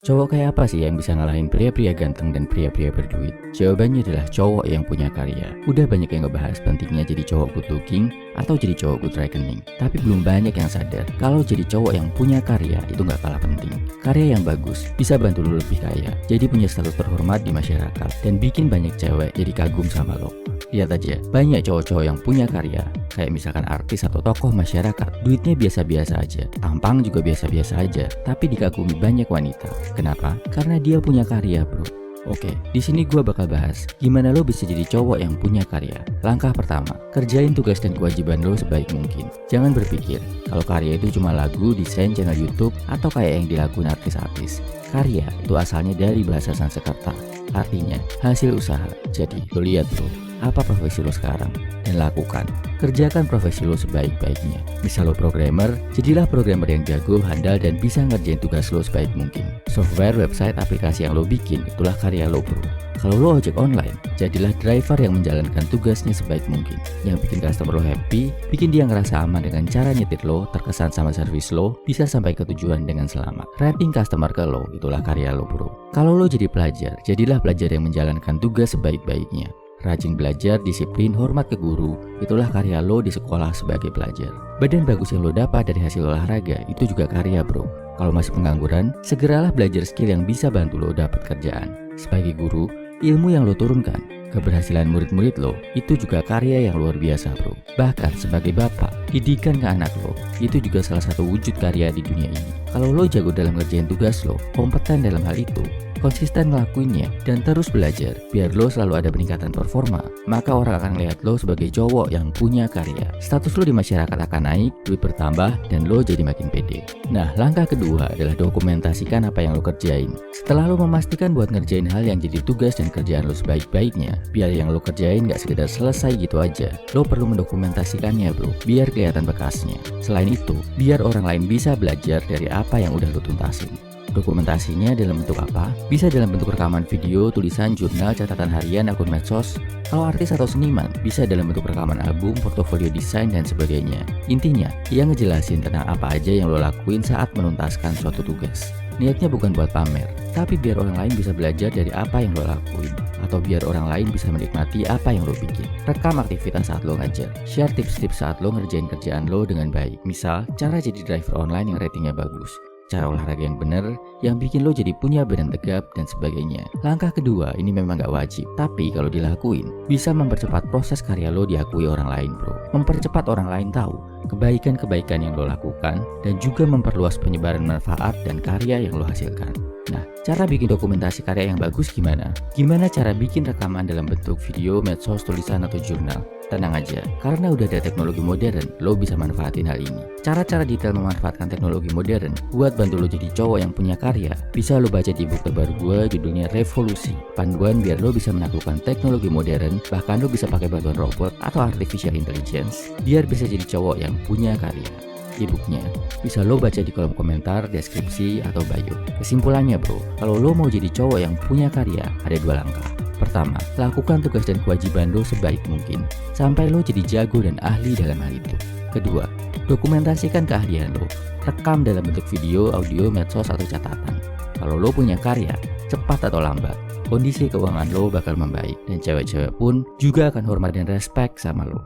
Cowok kayak apa sih yang bisa ngalahin pria-pria ganteng dan pria-pria berduit? Jawabannya adalah cowok yang punya karya. Udah banyak yang ngebahas pentingnya jadi cowok good looking atau jadi cowok good reckoning. Tapi belum banyak yang sadar kalau jadi cowok yang punya karya itu nggak kalah penting. Karya yang bagus bisa bantu lo lebih kaya, jadi punya status terhormat di masyarakat, dan bikin banyak cewek jadi kagum sama lo. Lihat aja, banyak cowok-cowok yang punya karya, kayak misalkan artis atau tokoh masyarakat, duitnya biasa-biasa aja, tampang juga biasa-biasa aja, tapi dikagumi banyak wanita. Kenapa? Karena dia punya karya, bro. Oke, di sini gue bakal bahas gimana lo bisa jadi cowok yang punya karya. Langkah pertama, kerjain tugas dan kewajiban lo sebaik mungkin. Jangan berpikir kalau karya itu cuma lagu, desain, channel YouTube, atau kayak yang dilakuin artis-artis. Karya itu asalnya dari bahasa Sanskerta, artinya hasil usaha. Jadi, lo lihat bro, apa profesi lo sekarang, dan lakukan. Kerjakan profesi lo sebaik-baiknya. Misal lo programmer, jadilah programmer yang jago, handal, dan bisa ngerjain tugas lo sebaik mungkin. Software, website, aplikasi yang lo bikin, itulah karya lo bro. Kalau lo ojek online, jadilah driver yang menjalankan tugasnya sebaik mungkin, yang bikin customer lo happy, bikin dia ngerasa aman dengan cara nyetir lo, terkesan sama servis lo, bisa sampai ke tujuan dengan selamat. Rating customer ke lo, itulah karya lo bro. Kalau lo jadi pelajar, jadilah pelajar yang menjalankan tugas sebaik-baiknya. Rajin belajar, disiplin, hormat ke guru, itulah karya lo di sekolah sebagai pelajar. Badan bagus yang lo dapat dari hasil olahraga, itu juga karya bro. Kalau masih pengangguran, segeralah belajar skill yang bisa bantu lo dapat kerjaan. Sebagai guru, ilmu yang lo turunkan, keberhasilan murid-murid lo, itu juga karya yang luar biasa bro. Bahkan sebagai bapak, didikan ke anak lo, itu juga salah satu wujud karya di dunia ini. Kalau lo jago dalam ngerjain tugas lo, kompeten dalam hal itu, konsisten ngelakuinnya, dan terus belajar biar lo selalu ada peningkatan performa, maka orang akan lihat lo sebagai cowok yang punya karya. Status lo di masyarakat akan naik, duit bertambah, dan lo jadi makin pede. Nah, langkah kedua adalah dokumentasikan apa yang lo kerjain. Setelah lo memastikan buat ngerjain hal yang jadi tugas dan kerjaan lo sebaik-baiknya, biar yang lo kerjain gak sekedar selesai gitu aja, lo perlu mendokumentasikannya bro, biar kelihatan bekasnya. Selain itu, biar orang lain bisa belajar dari apa yang udah lo tuntasin. Dokumentasinya dalam bentuk apa? Bisa dalam bentuk rekaman video, tulisan, jurnal, catatan harian, akun medsos. Kalau artis atau seniman, bisa dalam bentuk rekaman album, portofolio desain, dan sebagainya. Intinya, yang ngejelasin tentang apa aja yang lo lakuin saat menuntaskan suatu tugas. Niatnya bukan buat pamer, tapi biar orang lain bisa belajar dari apa yang lo lakuin, atau biar orang lain bisa menikmati apa yang lo bikin. Rekam aktivitas saat lo ngajar, share tips-tips saat lo ngerjain kerjaan lo dengan baik. Misal, cara jadi driver online yang ratingnya bagus, cara olahraga yang bener, yang bikin lo jadi punya badan tegap, dan sebagainya. Langkah kedua ini memang gak wajib, tapi kalau dilakuin, bisa mempercepat proses karya lo diakui orang lain bro. Mempercepat orang lain tahu kebaikan-kebaikan yang lo lakukan, dan juga memperluas penyebaran manfaat dan karya yang lo hasilkan. Nah, cara bikin dokumentasi karya yang bagus gimana? Gimana cara bikin rekaman dalam bentuk video, medsos, tulisan, atau jurnal? Tenang aja, karena udah ada teknologi modern, lo bisa manfaatin hal ini. Cara-cara detail memanfaatkan teknologi modern buat bantu lo jadi cowok yang punya karya, bisa lo baca di buku terbaru gue, judulnya Revolusi. Panduan biar lo bisa menaklukkan teknologi modern, bahkan lo bisa pakai bantuan robot atau artificial intelligence, biar bisa jadi cowok yang punya karya. E-booknya bisa lo baca di kolom komentar, deskripsi, atau bio. Kesimpulannya bro, kalau lo mau jadi cowok yang punya karya, ada dua langkah. Pertama, lakukan tugas dan kewajiban lo sebaik mungkin, sampai lo jadi jago dan ahli dalam hal itu. Kedua, dokumentasikan keahlian lo, rekam dalam bentuk video, audio, medsos, atau catatan. Kalau lo punya karya, cepat atau lambat, kondisi keuangan lo bakal membaik, dan cewek-cewek pun juga akan hormat dan respect sama lo.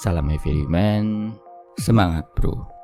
Salam heavy man, semangat bro.